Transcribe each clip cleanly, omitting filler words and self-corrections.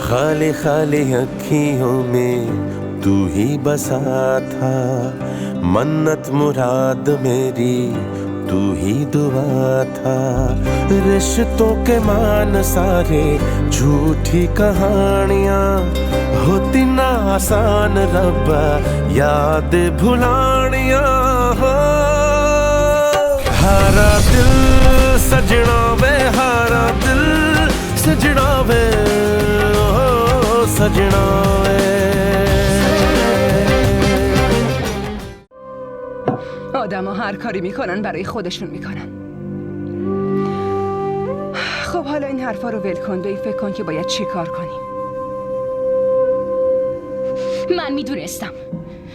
खाली खाली अखियों में तू ही बसा था, मन्नत मुराद मेरी तू ही दुआ था। रिश्तों के मान सारे झूठी कहानियां, होती ना आसान रब्बा याद भुलानियां। हो हारा दिल सजना वे, हारा दिल सजना वे, ओ सजना वे। آدم ها هر کاری میکنن برای خودشون میکنن. خب حالا این حرفا رو ول کن، به این فکر کن که باید چی کار کنیم. من میدونستم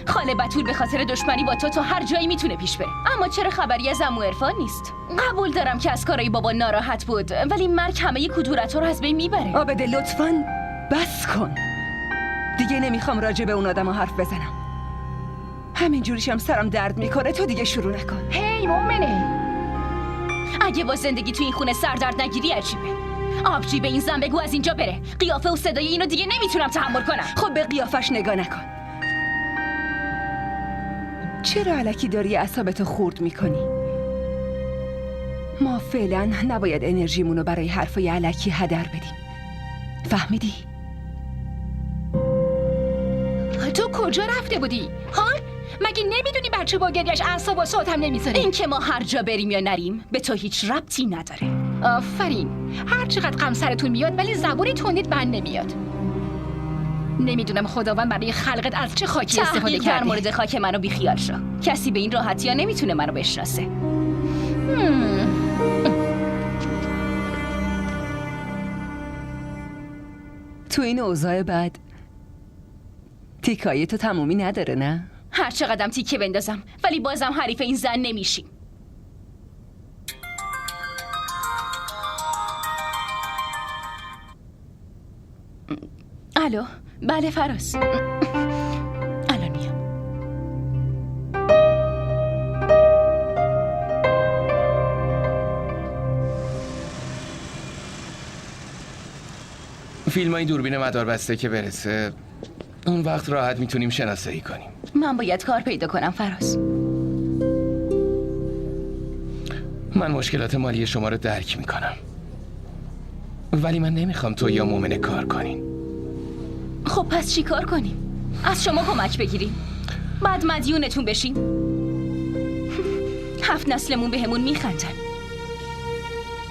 خاله بتول به خاطر دشمنی با تو تا هر جایی میتونه پیش بره، اما چرا خبری از عمو عرفان نیست؟ قبول دارم که از کارای بابا ناراحت بود، ولی مرگ همه کدورت‌ها رو از بین میبره. آبده لطفاً بس کن، دیگه نمیخوام راجع به اون آدم حرف بزنم. همین جوریش هم سرم درد میکنه، تو دیگه شروع نکن. هی مومنه، اگه با زندگی تو این خونه سر درد نگیری عجیبه. آبجی به این زن بگو از اینجا بره، قیافه و صدای اینو دیگه نمیتونم تحمل کنم. خب به قیافش نگاه نکن. چرا الکی داری اعصابتو خورد میکنی؟ ما فعلا نباید انرژیمونو برای حرفای الکی هدر بدیم، فهمیدی؟ تو کجا رفته بودی؟ ها؟ مگه نمیدونی بچه با گریش اعصاب و صوت هم نمیذاره؟ این که ما هر جا بریم یا نریم به تو هیچ ربطی نداره. آفرین، هر چقدر غم سرتون میاد ولی زبونی تندید بند نمیاد. نمیدونم خداوند برای خلقت از چه خاکی استفاده کرده. در مورد خاک منو بیخیال شو، کسی به این راحتی ها نمیتونه منو بشناسه. تو این اوضاع بعد تیکایی تو تمومی نداره نه؟ هر چقدرم تیکه بندازم ولی بازم حریف این زن نمیشیم. الو، بله فراز، الان میام. فیلمای دوربین مداربسته که برسه اون وقت راحت میتونیم شناسایی کنیم. من باید کار پیدا کنم فراز. من مشکلات مالی شما رو درک میکنم، ولی من نمیخوام تو یا مومنه کار کنین. خب پس چی کار کنیم؟ از شما کمک بگیریم، بعد مدیونتون بشیم. 7 نسلمون بهمون میخندن.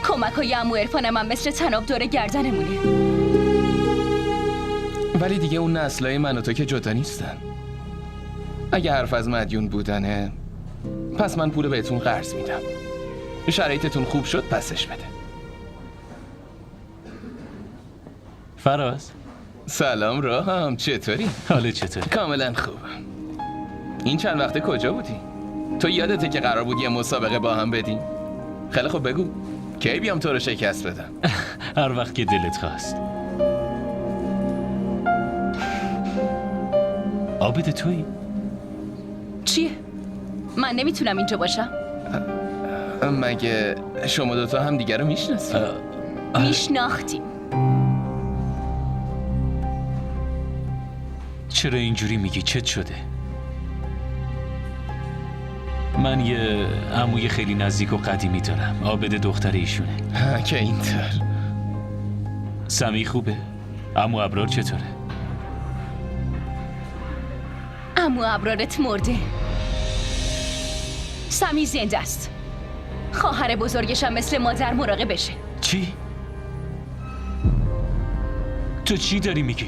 کمک های عمو عرفانم هم مثل طناب دور گردنمونه. ولی دیگه اون نسلای من و تو که جدا نیستن. اگه حرف از مدیون بودنه پس من پول بهتون قرض میدم، شرایطتون خوب شد پسش بده. فراز، سلام راهم، چطوری؟ حالت چطوری؟ کاملا خوبم. این چند وقته کجا بودی؟ تو یادته که قرار بود یه مسابقه با هم بدیم؟ خیلی خوب بگو کی بیام تو رو شکست بدم؟ هر وقت که دلت خواست. عابد تویی؟ چیه؟ من نمیتونم اینجا باشم. مگه شما دوتا هم دیگر رو میشناسید؟ میشناختیم. چرا اینجوری میگی؟ چت شده؟ من یه عموی خیلی نزدیک و قدیمی دارم، عابد دختر ایشونه. که اینطور. سمی خوبه؟ عمو ابرار چطوره؟ عمو ابرارت مرده، سمی زنده است. خواهر بزرگشم مثل مادر مراقبشه. چی؟ تو چی داری میگی؟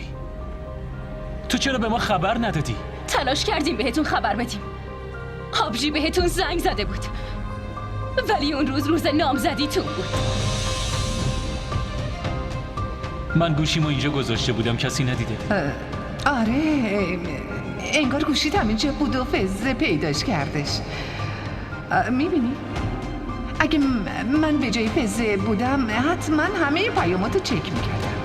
تو چرا به ما خبر ندادی؟ تلاش کردیم بهتون خبر بدیم. آبجی بهتون زنگ زده بود، ولی اون روز نامزدیتون بود. من گوشیمو اینجا گذاشته بودم، کسی ندیده؟ آره، انگار گوشیت همینجا بود و فزه پیداش کردش. میبینی؟ اگه من به جای فزه بودم حتما همه پیاماتو چک میکردم.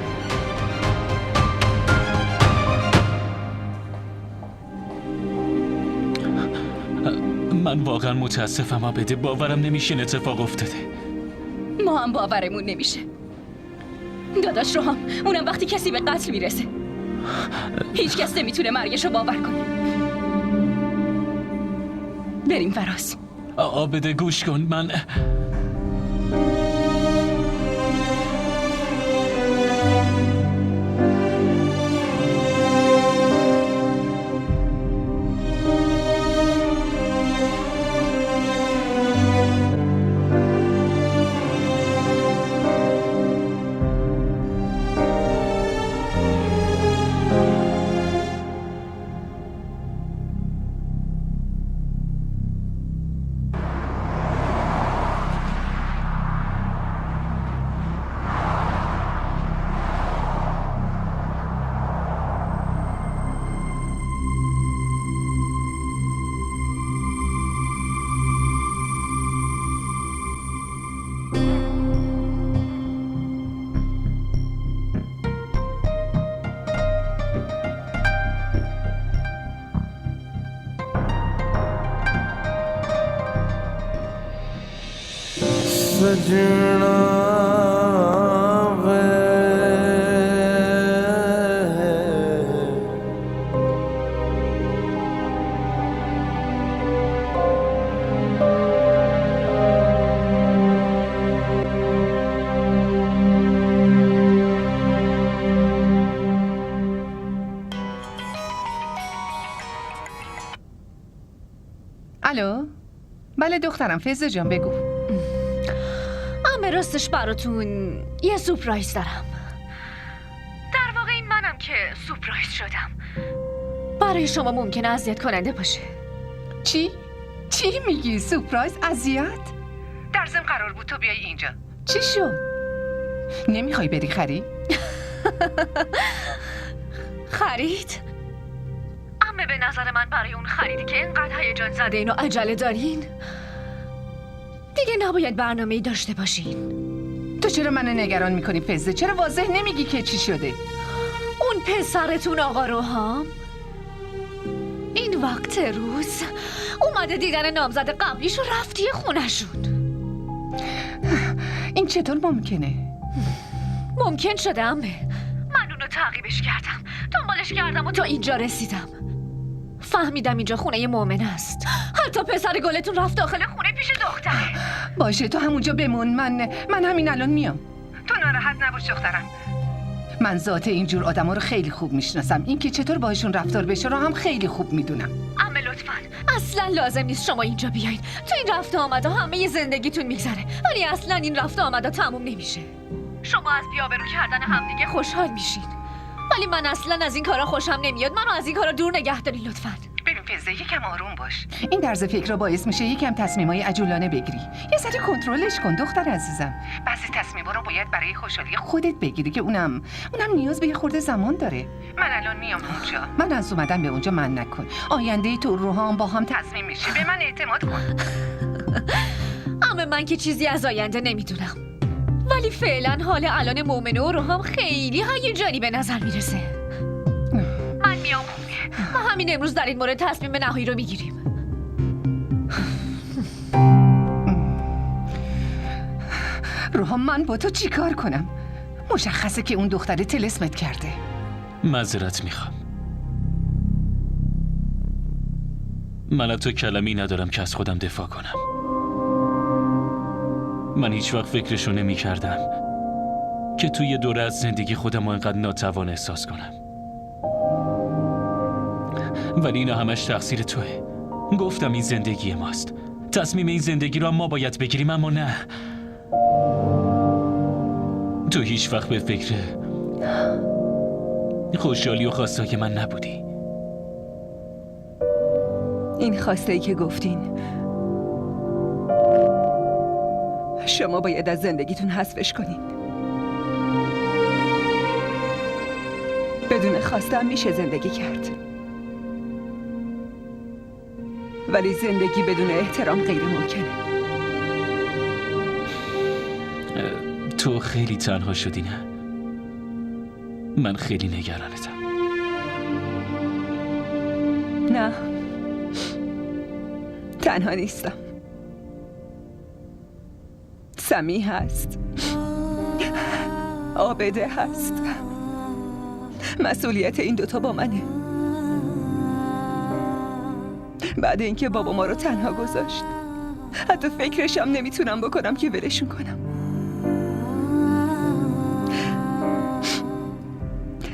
من واقعا متاسفم عابده، باورم نمیشه این اتفاق افتاده. ما هم باورمون نمیشه. داداش روحام، اونم وقتی کسی به قتل میرسه. هیچ کس نمیتونه مرگشو باور کنه. بریم فراز. عابده گوش کن. من सजना वे الو؟ بله دخترم، فزه جان بگو. راستش براتون یه سورپرایز دارم. در واقع این منم که سورپرایز شدم. برای شما ممکنه اذیت کننده باشه. چی میگی؟ سورپرایز؟ اذیت؟ در ضمن قرار بود تو بیای اینجا. چی شد؟ نمیخوای بری خرید؟ خرید؟ اما به نظر من برای اون خریدی که اینقدر هیجان زده اینو عجله دارین، دیگه نباید برنامه‌ای داشته باشین. تو چرا منو نگران میکنی فزه؟ چرا واضح نمیگی که چی شده؟ اون پسرتون آقا روحام این وقت روز اومده دیدن نامزد قبلیش و رفتی خونشون. این چطور ممکنه؟ ممکن شده امه. من اونو تعقیبش کردم، دنبالش کردم و تا اینجا رسیدم. فهمیدم اینجا خونه مؤمن است. حتی پسر گلتون رفت داخل خونه پیش دختره. باشه تو همونجا بمون، من همین الان میام. تو ناراحت نباش دخترم. من ذات اینجور آدما رو خیلی خوب میشناسم. این که چطور باهاشون رفتار بشه رو هم خیلی خوب میدونم. اما لطفاً اصلا لازم نیست شما اینجا بیاین. تو این رفت آمدا همه زندگیتون میگذره، ولی اصلا این رفت آمدا تموم نمیشه. شما از بی‌آبرو کردن همدیگه خوشحال میشین، ولی من اصلا از این کارا خوشم نمیاد. منو از این کارا دور نگه دارین لطفاً. ببین فزه یکم آروم باش. این طرز فکر باعث میشه یکم تصمیمای عجولانه بگیری. یه ذره کنترلش کن دختر عزیزم. بعضی تصمیما رو باید برای خوشحالی خودت بگیری که اونم نیاز به یه خورده زمان داره. من الان میام اونجا. من از اومدن به اونجا من نکن. آینده تو روحام با هم تصمیم میشه. به من اعتماد کن. اما من که چیزی از آینده نمیدونم، ولی فعلا حال الان مؤمنه و روحام خیلی هیجانی به نظر میرسه. من میام خونه و همین امروز در این مورد تصمیم نهایی رو میگیریم. روحام من با تو چی کار کنم؟ مشخصه که اون دختره طلسمت کرده. معذرت میخوام. من تو کلمی ندارم که از خودم دفاع کنم. من هیچ وقت فکرشو نمی کردم که توی دوره از زندگی خودم رو اینقدر ناتوان احساس کنم، ولی اینا همش تقصیر توه. گفتم این زندگی ماست، تصمیم این زندگی رو ما باید بگیریم، اما نه، تو هیچ وقت به فکر خوشحالی و خواستای من نبودی. این خواسته ای که گفتین شما باید از زندگیتون حذفش کنین. بدون خواستم میشه زندگی کرد، ولی زندگی بدون احترام غیر ممکنه. تو خیلی تنها شدی نه؟ من خیلی نگرانتم. نه، تنها نیستم. سمی هست، عابده هست. مسئولیت این دوتا با منه. بعد اینکه بابا ما رو تنها گذاشت حتی فکرشم نمیتونم بکنم که ولشون کنم.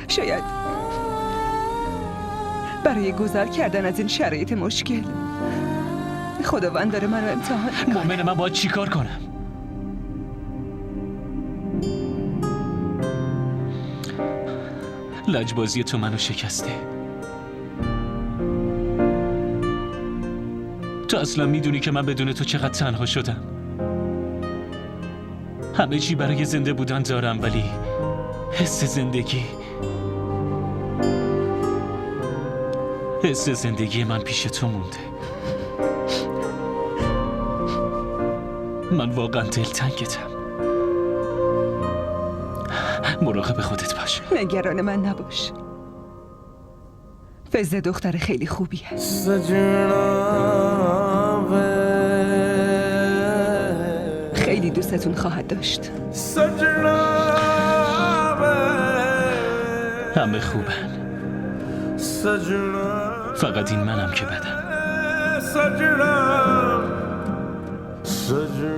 شاید برای گذر کردن از این شرایط مشکل خداوند داره منو امتحان میکنه. مومن، من باید چی کار کنم؟ لجبازی تو منو شکسته. تو اصلا میدونی که من بدون تو چقدر تنها شدم. همه چی برای زنده بودن دارم، ولی حس زندگی من پیش تو مونده. من واقعا دلتنگتم. مراقب خودت باش. نگران من نباش. فزه دختر خیلی خوبیه. خیلی دوستتون خواهد داشت. همه خوبن، فقط این منم که بدم.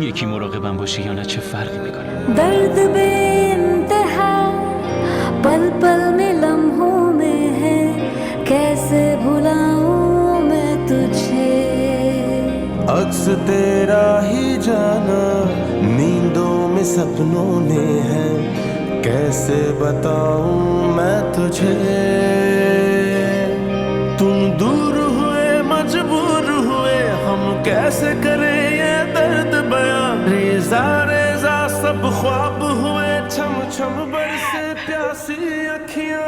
یکی مراقبم باشه یا نه چه فرقی میکنه؟ درد بے انتہا پل پل میں لمحوں میں ہے کیسے بھلاؤں میں تجھے عکس تیرا ہی جانا نیندوں میں سپنوں میں ہے کیسے بتاؤں میں تجھے تم دور ہوئے مجبور ہوئے ہم کیسے کریں یہ درد بیاں ریزہ ریزہ سب خواب ہوئے چھم چھم برسے پیاسی اکھیاں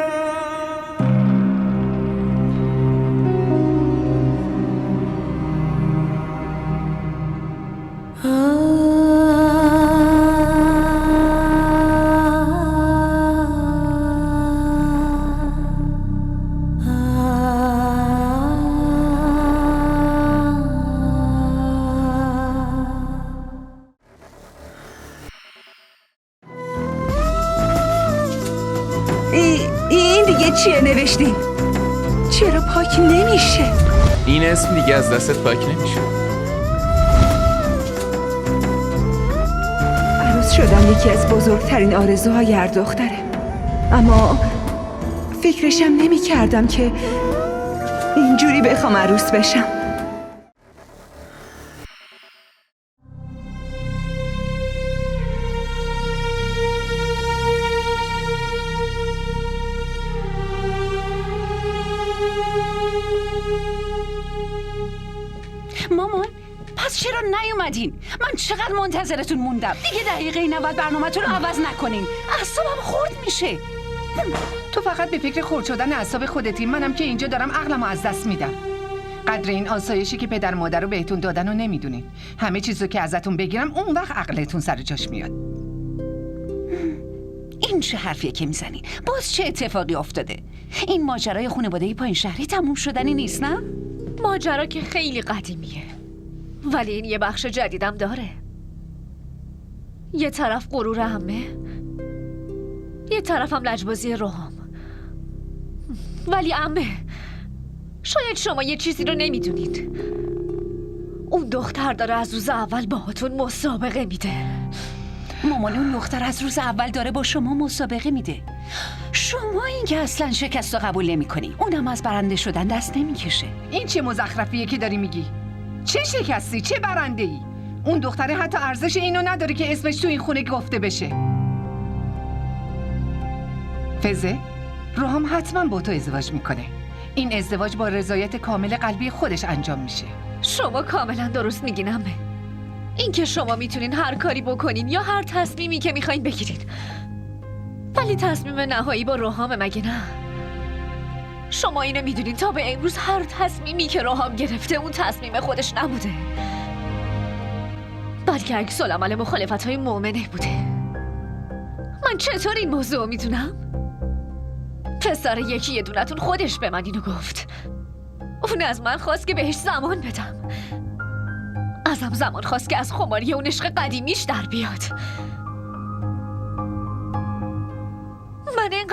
این دیگه چیه نوشتین؟ چرا پاک نمیشه؟ این اسم دیگه از دستت پاک نمیشه. عروس شدن یکی از بزرگترین آرزوهای هر دختره، اما فکرشم نمی کردم که اینجوری بخوام عروس بشم. مامان پس چرا نیومدین؟ من چقدر منتظرتون موندم. دیگه دقیقه 90 برنامه‌تون رو عوض نکنین، اعصابم خورد میشه. تو فقط به فکر خرد شدن اعصاب خودتی، منم که اینجا دارم عقلمو از دست میدم. قدر این آسایشی که پدر مادر رو بهتون دادن رو نمیدونین. همه چیزو که ازتون بگیرم اون وقت عقلتون سر جاش میاد. این چه حرفیه که میزنین؟ باز چه اتفاقی افتاده؟ این ماجرای خانوادگی پایین شهری تموم شدنی نیست، نه؟ ماجرا که خیلی قدیمیه، ولی این یه بخش جدیدم داره. یه طرف غرور عمه، یه طرفم لجبازی روحام. ولی عمه، شاید شما یه چیزی رو نمیدونید. اون دختر داره از روز اول باهاتون مسابقه میده. مامان اون دختر از روز اول داره با شما مسابقه میده. شما این که اصلا شکست رو قبول نمی کنی، اونم از برنده شدن دست نمیکشه. این چه مزخرفیه که داری میگی؟ چه شکستی؟ چه برنده ای؟ اون دختره حتی ارزش اینو نداره که اسمش تو این خونه گفته بشه. فزه، روحام حتما با تو ازدواج میکنه. این ازدواج با رضایت کامل قلبی خودش انجام میشه. شما کاملا درست میگین عمه. این که شما میتونین هر کاری بکنین یا هر تصمیمی که میخواین بگیرین، ولی تصمیم نهایی با روحام، مگه نه؟ شما اینو میدونین تا به امروز هر تصمیمی که روحام گرفته اون تصمیم خودش نبوده، بلکه عکس العمل مخالفت‌های مومنه بوده. من چطور این موضوع میدونم؟ پسر یکی یه دونتون خودش به من اینو گفت. اون از من خواست که بهش زمان بدم. ازم زمان خواست که از خماری اون عشق قدیمیش در بیاد.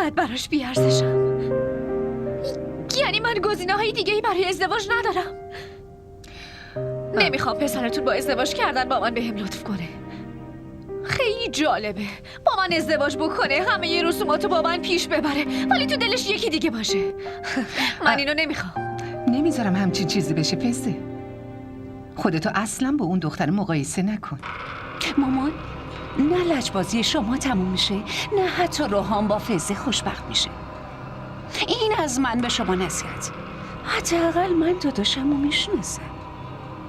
اینقدر براش بیارزشم؟ یعنی من گزینه‌های دیگه‌ای برای ازدواج ندارم؟ نمیخوام پسرتون با ازدواج کردن با من بهم لطف کنه. خیلی جالبه با من ازدواج بکنه، همه ی رسوماتو با من پیش ببره، ولی تو دلش یکی دیگه باشه. من اینو نمیخوام. نمیذارم همچین چیزی بشه فزه. خودتو اصلا با اون دختر مقایسه نکن. مامان، نه لجبازی شما تموم میشه، نه حتی روحان با فزه خوشبخت میشه. این از من به شما نصیحت. حداقل من داداشمو میشناسم.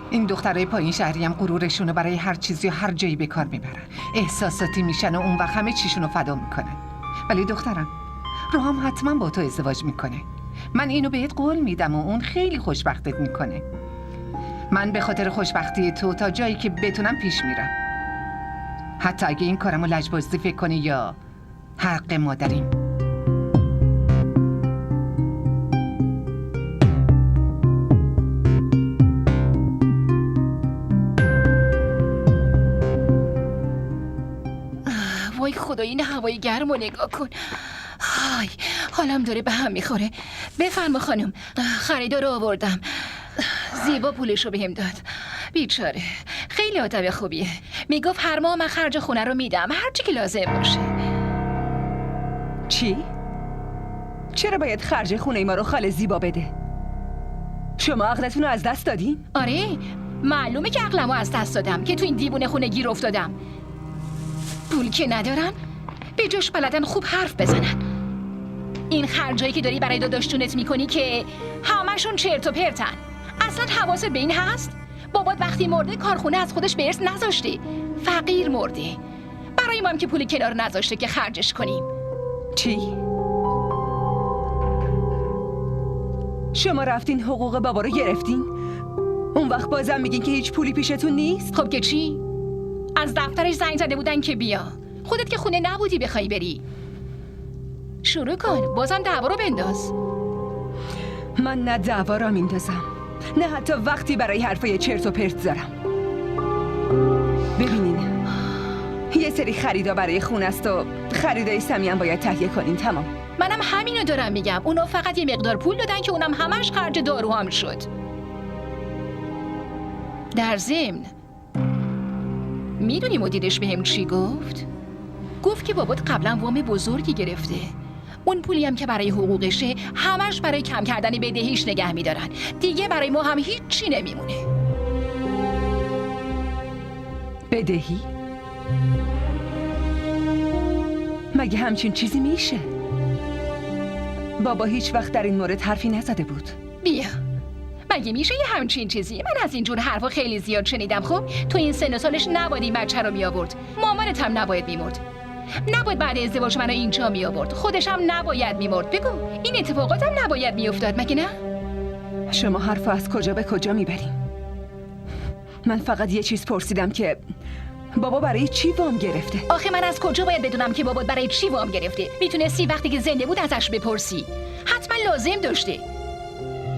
این دخترای پایین شهری هم غرورشونو برای هر چیزی و هر جایی به کار میبرن. احساساتی میشن و اون وقت همه چیشونو فدا میکنن. ولی دخترم، روحام حتما با تو ازدواج میکنه. من اینو بهت قول میدم و اون خیلی خوشبختت میکنه. من به خاطر خوشبختی تو تا جایی که بتونم پیش میرم. حتی اگه این کارمو لجبازی فکر کنی یا حق مادریم. وای خدا، این هوای گرم رو نگاه کن. های حالم داره به هم میخوره. بفرما خانم، خریدار رو آوردم. زیبا پولش رو بهم داد. بیچاره خیلی آدم خوبیه. میگفت هر ماه من خرج خونه رو میدم، هرچی که لازم باشه. چی؟ چرا باید خرج خونه ما رو خاله زیبا بده؟ شما عقلتون رو از دست دادین؟ آره معلومه که عقلمو از دست دادم که تو این دیوونه خونه گیر افتادم. پول که ندارن، به جاش بلدن خوب حرف بزنن. این خرجایی که داری برای داداشتونت میکنی که همشون چرت و پرتن. اصلا حواست به این هست؟ بابات وقتی مرده کارخونه از خودش به ارث نذاشته، فقیر مرده. برای ما هم که پول کنار نذاشته که خرجش کنیم. چی؟ شما رفتین حقوق بابا رو گرفتین؟ اون وقت بازم میگین که هیچ پولی پیشتون نیست؟ خب که چی؟ از دفترش زنگ زده بودن که بیا. خودت که خونه نبودی بخوای بری. شروع کن، بازم دعوا رو بنداز. من نه دعوا را میندازم، نه حتی وقتی برای حرفای چرت و پرت دارم. ببینین، یه سری خریدا برای خونه است و خریدای سمی هم باید تهیه کنین. تمام. منم همینو دارم میگم. اونا فقط یه مقدار پول دادن که اونم همش خرج دارو هم شد. در ضمن میدونی مدیرش بهم چی گفت؟ گفت که بابات قبلا وام بزرگی گرفته. اون پولی هم که برای حقوقشه همش برای کم کردن بدهیش نگه میدارن. دیگه برای ما هم هیچی نمیمونه. بدهی؟ مگه همچین چیزی میشه؟ بابا هیچ وقت در این مورد حرفی نزده بود. بیا، مگه میشه یه همچین چیزی؟ من از اینجور حرفا خیلی زیاد شنیدم. خب تو این سن و سالش نباید این بچه رو می آورد. مامانت هم نباید میمرد. نباید بعد ازدواج منو اینجا می آورد. خودش هم نباید میمرد. بگو این اتفاقات هم نباید میافتاد، مگه نه؟ شما حرفا از کجا به کجا میبرین؟ من فقط یه چیز پرسیدم که بابا برای چی وام گرفته؟ آخه من از کجا باید بدونم که بابات برای چی وام گرفته؟ میتونستی وقتی که زنده بود ازش بپرسی. حتما لازم داشته.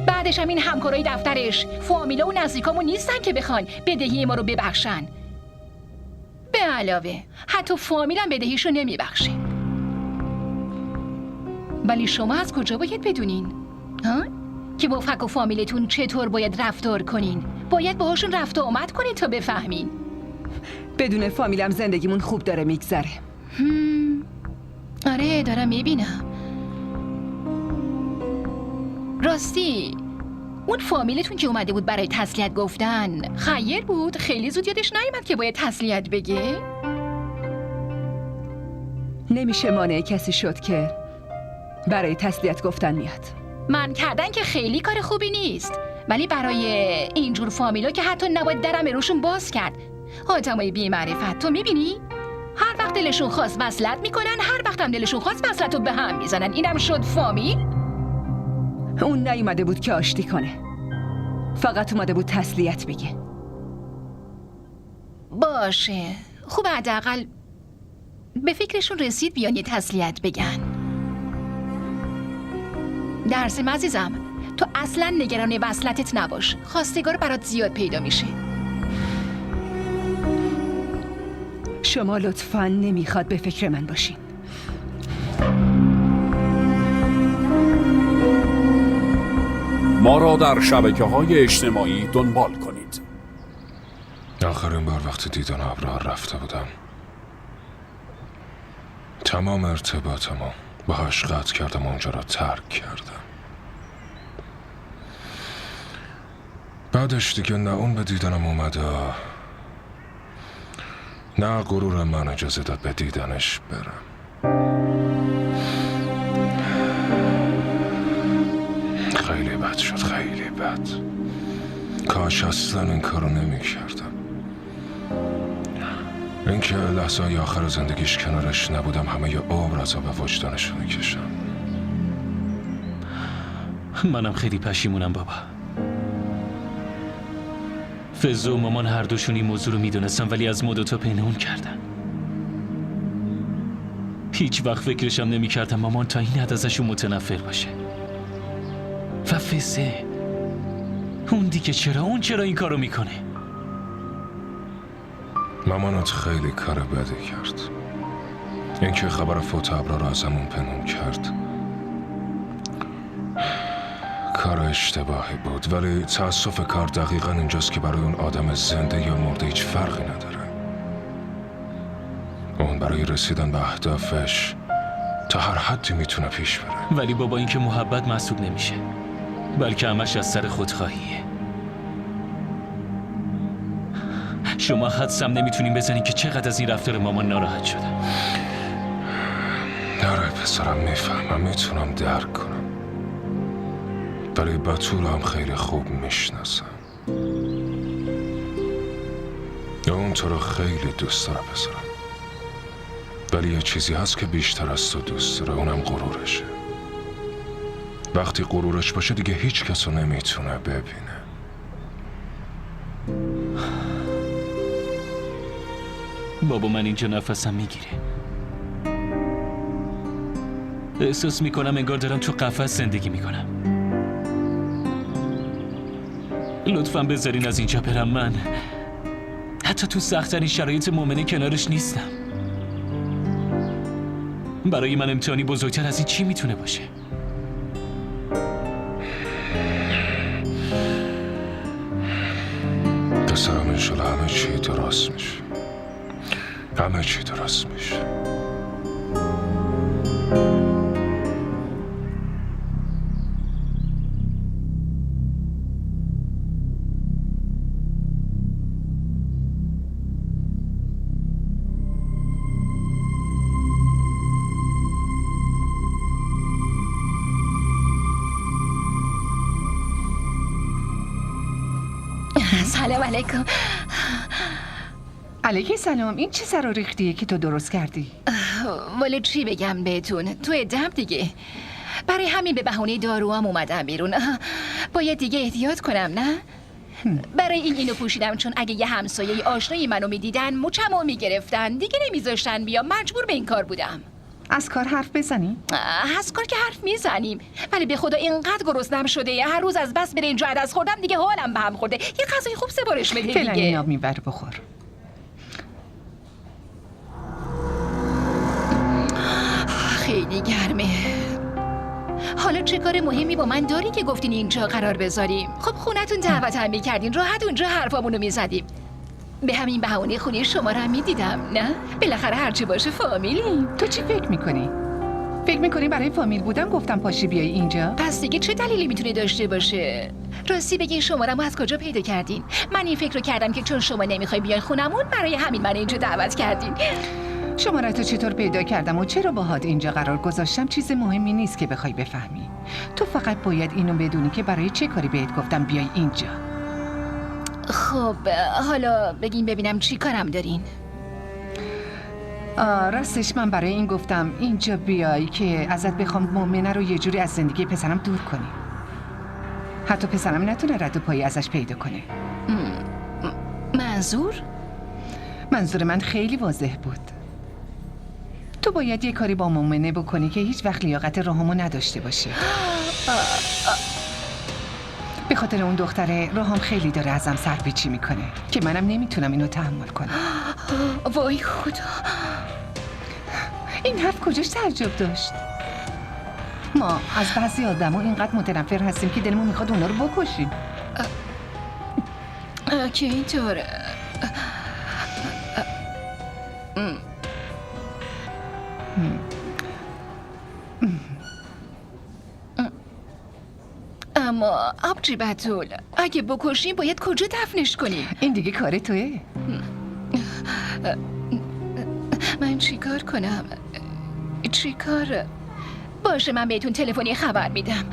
بعدش هم این همکارای دفترش، فامیلا و نزدیکامون نیستن که بخوان بدهی ما رو ببخشن. به علاوه حتی فامیلم بدهیشو نمیبخشه. ولی شما از کجا باید بدونین؟ ها؟ که با فک و فامیلتون چطور باید رفتار کنین؟ باید باهاشون رفت و آمد کنین تا بفهمین. بدون فامیلم زندگیمون خوب داره میگذره. آره دارم میبینم. راستی اون فامیلتون که اومده بود برای تسلیت گفتن خیر بود؟ خیلی زود یادش نیومد که باید تسلیت بگه؟ نمیشه مانع کسی شد که برای تسلیت گفتن میاد. من کردن که خیلی کار خوبی نیست، ولی برای اینجور فامیلا که حتی نباید درم روشون باز کرد. آدمای بی معرفت، تو میبینی؟ هر وقت دلشون خواست وصلت میکنن، هر وقت هم دلشون خواست وصلت رو به هم میزنن. اینم شد فامیل؟ اون نیومده بود که آشتی کنه، فقط اومده بود تسلیت بگه. باشه خوب، حداقل به فکرشون رسید بیان یه تسلیت بگن. درسم عزیزم، تو اصلا نگران وصلتت نباش. خواستگار برات زیاد پیدا میشه. شما لطفاً نمیخواد به فکر من باشین. ما را در شبکه‌های اجتماعی دنبال کنید. آخرین بار وقتی دیدن ابرار رفته بودم، تمام ارتباطمو باهاش قطع کردم و اونجا را ترک کردم. بعدش دیگه نه اون به دیدنم اومده، نه غرور من اجازه داد به دیدنش برم. خیلی بد شد، خیلی بد. کاش اصلا این کارو نمی کردم. اینکه لحظه های آخر زندگیش کنارش نبودم همه ی عمر عذاب وجدانش رو میکشم. منم خیلی پشیمونم بابا. فزو و مامان هر دوشون این موضوع رو میدونستن ولی از ما دوتا پنهون کردن. هیچ وقت فکرشم نمیکردم مامان تا این حد ازشون متنفر باشه. و فزه اون دیگه چرا این کارو میکنه؟ مامانت خیلی کار بدی کرد. اینکه خبر فوت ابرار رو ازمون پنهون کرد کار اشتباهی بود، ولی تأسف کار دقیقا اینجاست که برای اون آدم زنده یا مرده هیچ فرقی نداره. اون برای رسیدن به اهدافش تا هر حدی میتونه پیش بره. ولی بابا این که محبت محسوب نمیشه، بلکه همش از سر خودخواهیه. شما حدسم نمیتونین بزنین که چقدر از این رفتار مامان ناراحت شدم. آره پسرم، میفهمم، میتونم درک کنم، ولی بطول هم خیلی خوب میشناسم. اون تو رو خیلی دوست داره پسرم، ولی یه چیزی هست که بیشتر از تو دوست داره، اونم غرورشه. وقتی غرورش باشه دیگه هیچ کس رو نمیتونه ببینه. بابا من اینجا نفسم میگیره. احساس میکنم انگار دارم تو قفس زندگی میکنم. لطفاً بذارین از اینجا برم. من حتی تو سخت‌ترین شرایط مؤمنه کنارش نیستم. برای من امتحانی بزرگتر از این چی میتونه باشه؟ پسرم انشالله همه چی درست میشه، همه چی درست میشه. سلام علیکم. علیکم سلام. این چه سر و ریختیه که تو درست کردی؟ ولی چی بگم بهتون، تو ادم دیگه. برای همین به بهونه داروام اومدم بیرون. باید دیگه احتیاط کنم نه؟ برای اینو پوشیدم چون اگه یه همسایه آشنایی منو میدیدن مچمو میگرفتن، دیگه نمیذاشتن بیام، مجبور به این کار بودم. از کار حرف بزنی؟ از کار که حرف میزنیم، ولی به خدا اینقدر گرسنم شده هر روز از بس برنج و عدس خوردم دیگه حالم به هم خورده. یه غذای خوب سفارش بده دیگه. فعلا این آب میبر بخور. خیلی گرمه. حالا چه کار مهمی با من داری که گفتین اینجا قرار بذاریم؟ خب خونتون دعوت هم میکردین، راحت اونجا حرفامونو میزدیم. به همین بهونه خونه شما رو هم میدیدم نه؟ بالاخره هرچی باشه فامیلیم. تو چی فکر میکنی؟ فکر میکنی برای فامیل بودن گفتم پاشی بیای اینجا؟ پس دیگه چه دلیلی میتونه داشته باشه؟ راستی بگین شماره‌مو از کجا پیدا کردین؟ من این فکر رو کردم که چون شما نمیخوای بیاین خونمون برای همین من اینجا دعوت کردین. شماره تو چطور پیدا کردم و چرا باهات اینجا قرار گذاشتم چیز مهمی نیست که بخوای بفهمی. تو فقط باید اینو بدونی که برای چه کاری بهت گفتم بیای اینجا. خب حالا بگین ببینم چی کارم دارین؟ راستش من برای این گفتم اینجا بیای که ازت بخوام مؤمنه رو یه جوری از زندگی پسرم دور کنی، حتی پسرم نتونه رد و پایی ازش پیدا کنه. منظور من خیلی واضح بود. تو باید یه کاری با مؤمنه بکنی که هیچ وقت لیاقت راهامو نداشته باشه. به خاطر اون دختره راهام خیلی داره ازم سرپیچی میکنه که منم نمیتونم اینو تحمل کنم. وای خدا، این حرف کجاش تعجب داشت؟ ما از بعضی آدم ها اینقدر متنفر هستیم که دلمون میخواد اونا رو بکشیم. که اینطوره. اما آبجی بتول، اگه بکشیم باید کجا دفنش کنیم؟ این دیگه کار توه. من چیکار کنم؟ چیکار؟ باشه من بهتون تلفنی خبر میدم.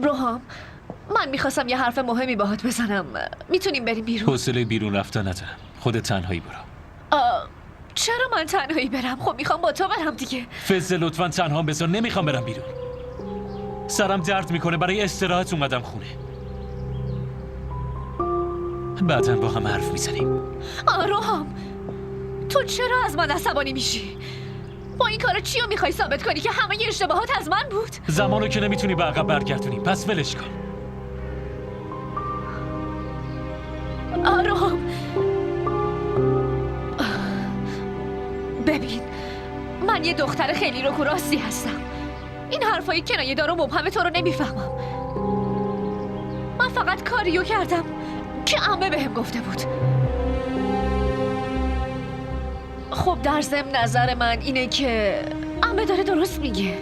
روحام، من میخواستم یه حرف مهمی باهات بزنم. میتونیم بریم بیرون؟ حوصله بیرون رفتن ندارم. خودت تنهایی برو. چرا من تنهایی برم؟ خب میخوام با تو برم دیگه. فزه لطفاً تنها بذار، نمیخوام برم بیرون. سرم درد میکنه، برای استراحت اومدم خونه. بعداً با هم حرف میزنیم. روحام، تو چرا از من عصبانی میشی؟ با این کار چی رو میخوای ثابت کنی که همه اشتباهات از من بود؟ زمانو که نمیتونی به عقب برگردونی، پس ولش کن. روحام، ببین، من یه دختر خیلی رو راستی هستم. این حرفای کنایه دار و مبهم تو رو نمیفهمم. من فقط کاریو کردم که عمه بهم گفته بود. خب در ضمن نظر من اینه که عمه داره درست میگه.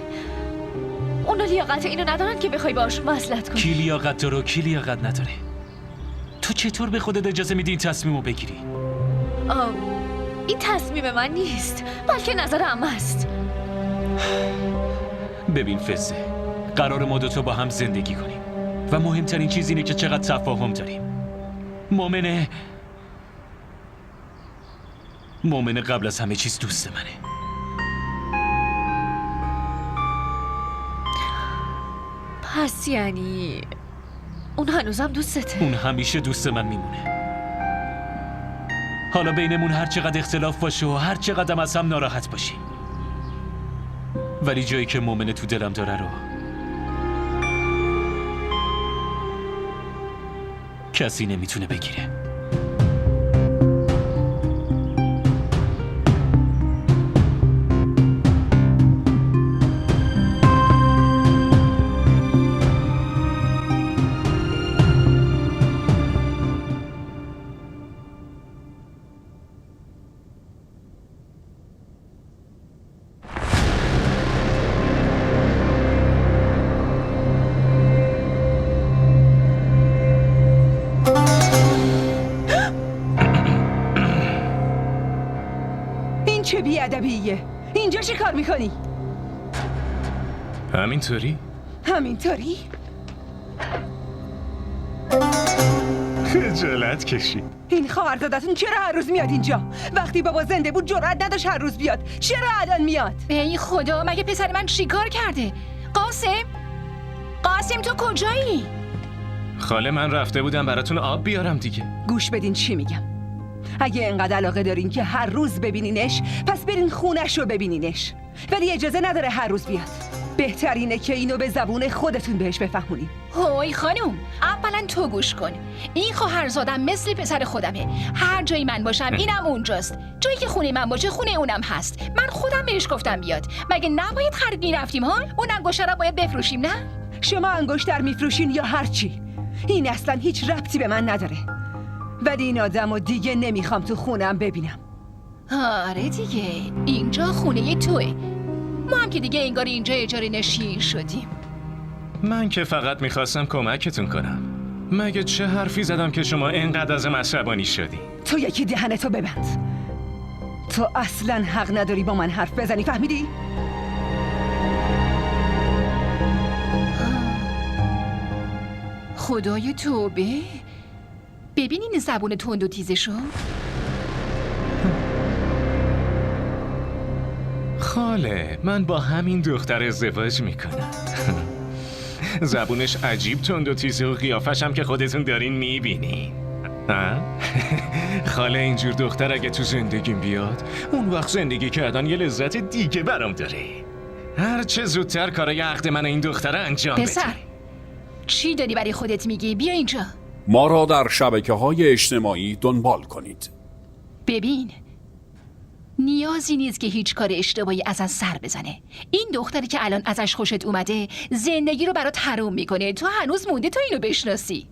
اونا لیاقت اینو ندارن که بخوای باشون وصلت کنی. کی لیاقت داره و کی لیاقت نداره؟ تو چطور به خودت اجازه میدی این تصمیمو بگیری؟ این تصمیم من نیست، بلکه نظر عمه است. ببین فزه، قرار ما دوتا با هم زندگی کنیم و مهمترین چیز اینه که چقدر تفاهم داریم. مومنه قبل از همه چیز دوست منه. پس یعنی اون هنوزم دوستته؟ اون همیشه دوست من میمونه. حالا بینمون هر چقدر اختلاف باشه و هر چقدر از هم ناراحت باشیم، ولی جایی که مومنه تو دلم داره رو کسی نمیتونه بگیره. چه بی‌ادبیه؟ اینجا چی کار میکنی؟ همینطوری؟ همینطوری؟ خجالت کشی. این خواهرزادتون چرا هر روز میاد اینجا؟ وقتی بابا زنده بود جرأت نداشت هر روز بیاد. چرا الان میاد؟ ای خدا، مگه پسر من چیکار کرده؟ قاسم تو کجایی؟ خاله من رفته بودم براتون آب بیارم دیگه. گوش بدین چی میگم. اگه انقدر علاقه دارین که هر روز ببینینش، پس برین خونش رو ببینینش. ولی اجازه نداره هر روز بیاد. بهترینه که اینو به زبون خودتون بهش بفهمونین. هوی خانم، اولا تو گوش کن. این خواهرزادم مثل پسر خودمه. هر جایی من باشم اینم اونجاست. جایی که خونه من باشه خونه اونم هست. من خودم بهش گفتم بیاد. مگه نباید خرید میرفتیم ها؟ اون انگشتر رو باید بفروشیم نه؟ شما انگشتر میفروشین یا هرچی. این اصلا هیچ ربطی به من نداره. ولی این آدمو دیگه نمیخوام تو خونم ببینم. آره دیگه، اینجا خونه توه. ما هم که دیگه انگار اینجا اجاره نشین شدیم. من که فقط میخواستم کمکتون کنم. مگه چه حرفی زدم که شما اینقدر ازم عصبانی شدی؟ تو یکی دهنتو ببند. تو اصلا حق نداری با من حرف بزنی، فهمیدی؟ خدای توبه. ببین این زبون تند و تیزشو. خاله، من با همین دختر ازدواج میکنم. زبونش عجیب تند و تیزه و قیافش هم که خودتون دارین میبینین. خاله، اینجور دختر اگه تو زندگیم بیاد، اون وقت زندگی کردن یه لذت دیگه برام داره. هر چه زودتر کارای عقد من و این دختر انجام بده. پسر، چی داری برای خودت میگی؟ بیا اینجا. ما را در شبکه‌های اجتماعی دنبال کنید. ببین، نیازی نیست که هیچ کار اشتباهی ازت سر بزنه. این دختری که الان ازش خوشت اومده زندگی رو برات حروم میکنه. تو هنوز مونده تا اینو بشناسی.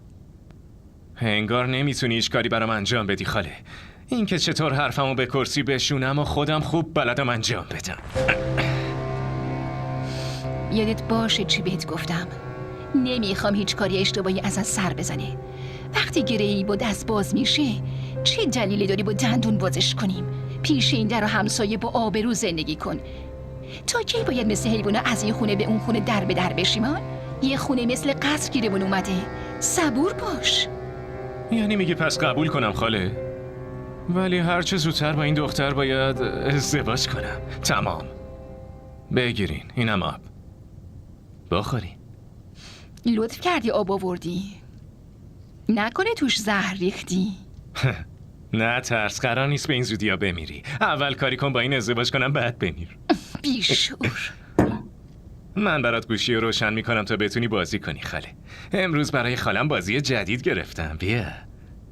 انگار نمیتونی هیچ کاری برام انجام بدی خاله. این که چطور حرفمو به کرسی بشونم و خودم خوب بلدم انجام بدم. یادت باشه چی بهت گفتم. نمیخوام هیچ کاری اشتباهی ازت سر بزنه. وقتی گره‌ای با دست باز میشه، چه دلیلی داری با دندون بازش کنیم؟ پیش این در و همسایه با آبرو زندگی کن. تا کی باید مثل حیوونا از این خونه به اون خونه در به در بشیم؟ یه خونه مثل قصر گیرمون اومده. صبور باش. یعنی میگی پس قبول کنم خاله؟ ولی هر چه زودتر با این دختر باید ازدواج کنم. تمام. بگیرین، اینم آب. بخورین. لطف کردی آب آوردی. نکنه توش زهر ریختی؟ نه ترس، قرار نیست به این زودیا بمیری. اول کاری کن با این ازدواج کنم بعد بمیر. بیشعور. من برات گوشی رو روشن میکنم تا بتونی بازی کنی خاله. امروز برای خالم بازی جدید گرفتم.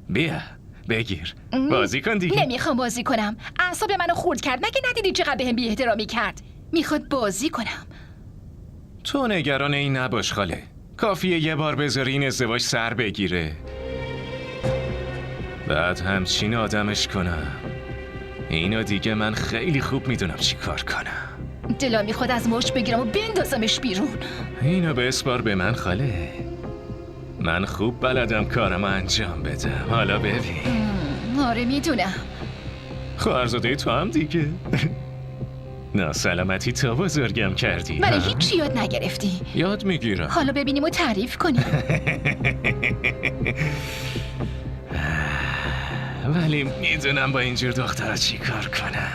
بیا بگیر بازی کن دیگه. نمیخوام بازی کنم. اعصاب منو خورد کرد. مگه ندیدی چقدر بهم بی احترامی کرد؟ میخواد بازی کنم. تو نگران این نباش خاله. کافیه یه بار بذاری این ازدواج سر بگیره، بعد همچین آدمش کنم. اینو دیگه من خیلی خوب میدونم چی کار کنم. دلا میخواد از مشت بگیرم و بندازمش بیرون. اینو بسپار به من خاله. من خوب بلدم کارم انجام بدم. حالا ببین. آره میدونم. خواهرزاده تو هم دیگه. ناسلامتی تا بزرگم کردی. من هیچی یاد نگرفتی. یاد میگیرم. حالا ببینیم و تعریف کنیم. ولی میدونم با اینجور دخترها چی کار کنم.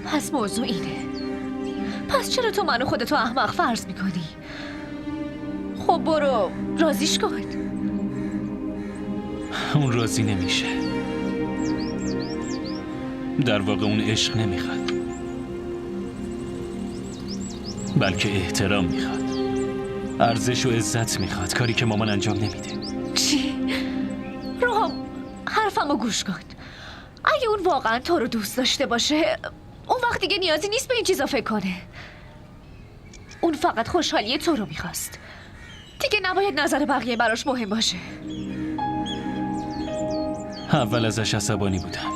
پس موضوع اینه. پس چرا تو منو خودتو احمق فرض میکنی؟ خب برو راضیش کن. اون راضی نمیشه. در واقع اون عشق نمیخواد، بلکه احترام میخواد. ارزش و عزت میخواد، کاری که مامان انجام نمیده. چی؟ روحام حرفمو گوش کن. اگه اون واقعا تو رو دوست داشته باشه، اون وقت دیگه نیازی نیست به این چیزا فکر کنه. اون فقط خوشحالی تو رو میخواست. دیگه نباید نظر بقیه براش مهم باشه. اول ازش عصبانی بودم،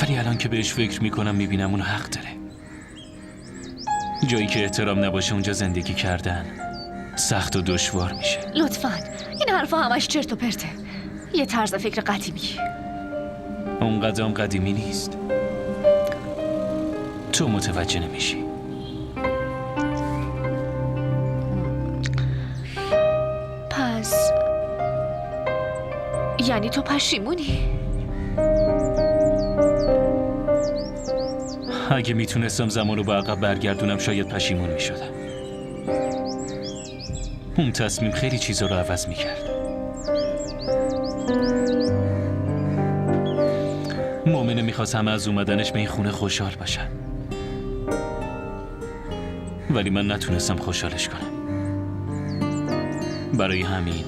ولی الان که بهش فکر میکنم میبینم اون حق داره. جایی که احترام نباشه اونجا زندگی کردن سخت و دشوار میشه. لطفاً این حرفا همش چرت و پرته. یه طرز فکر قدیمی. اون قدم قدیمی نیست. تو متوجه نمیشی. پس یعنی تو پشیمونی؟ اگه میتونستم زمان رو به عقب برگردونم شاید پشیمون میشدم. اون تصمیم خیلی چیزا رو عوض میکرد. مؤمنه میخواست همه از اومدنش به این خونه خوشحال باشن، ولی من نتونستم خوشحالش کنم. برای همین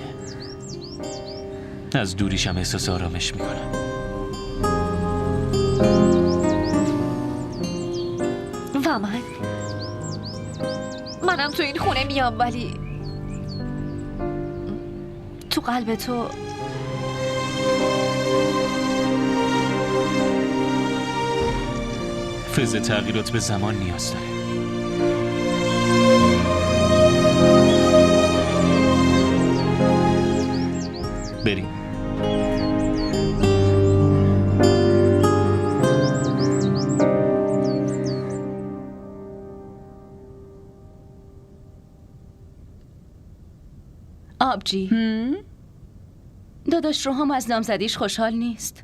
از دوریشم احساس آرامش میکنم. و منم تو این خونه میام، ولی تو قلب تو فضا تغییرات به زمان نیاز داره. بریم. آبجی داداش روحام از نامزدیش خوشحال نیست.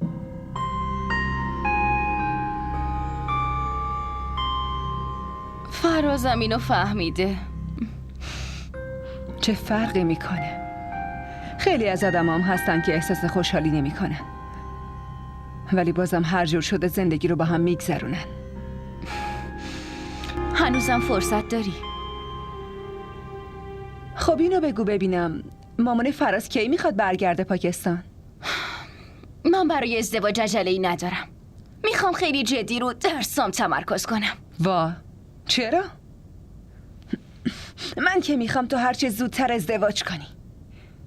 فرازم اینو فهمیده. چه فرقی میکنه؟ خیلی از آدمام هستن که احساس خوشحالی نمیکنن، ولی بازم هر جور شده زندگی رو با هم میگذرونن. هنوزم فرصت داری. خب اینو بگو ببینم، مامان فراز کی میخواد برگرده پاکستان؟ من برای ازدواج عجله‌ای ندارم. میخوام خیلی جدی رو درسام تمرکز کنم. وا چرا؟ من که میخوام تو هرچه زودتر ازدواج کنی.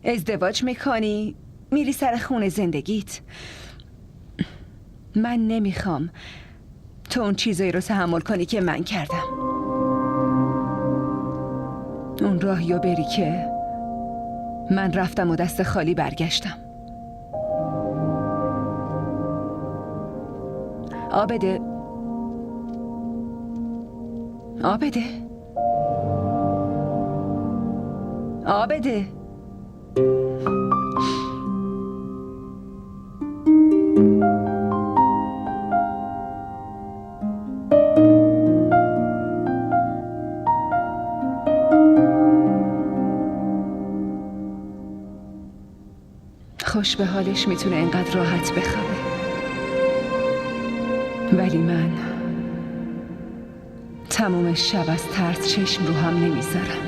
ازدواج میکنی میری سر خون زندگیت. من نمیخوام تو اون چیزایی رو تحمل کنی که من کردم. اون راهیو بری که من رفتم و دست خالی برگشتم. آبده آبده آبده خوش به حالش میتونه اینقدر راحت بخوابه، ولی من تمام شب از ترس چشم رو هم نمیذارم.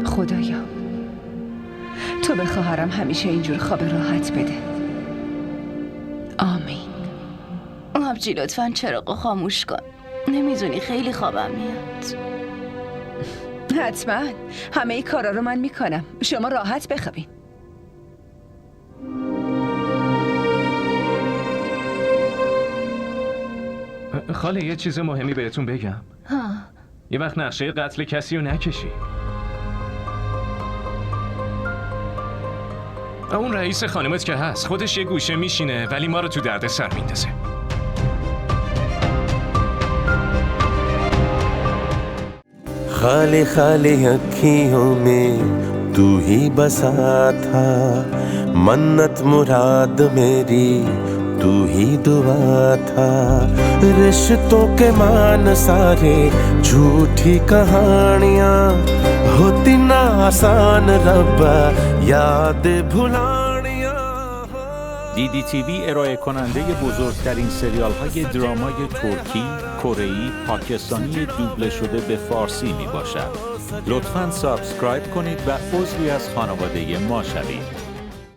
خدایا تو به خواهرم همیشه اینجور خواب راحت بده. آمین. آبجی لطفاً چراغو خاموش کن. نمیدونی خیلی خوابم میاد. حتما همه ای کارا رو من میکنم. شما راحت بخوابین. خاله یه چیز مهمی بهتون بگم. یه وقت نقشه قتل کسی رو نکشی. اون رئیس خانمت که هست خودش یه گوشه میشینه ولی ما رو تو درد سر میندازه. खाली खाली अखियों में तू ही बसा था, मन्नत मुराद मेरी तू ही दुआ था। रिश्तों के मान सारे झूठी कहानियाँ होती ना आसान रब्बा याद भुलानियाँ। DDTV ارائه کننده بزرگترین سریال های درامای ترکی، کره‌ای، پاکستانی دوبله شده به فارسی می باشد. لطفاً سابسکرایب کنید و عضوی از خانواده ما شوید.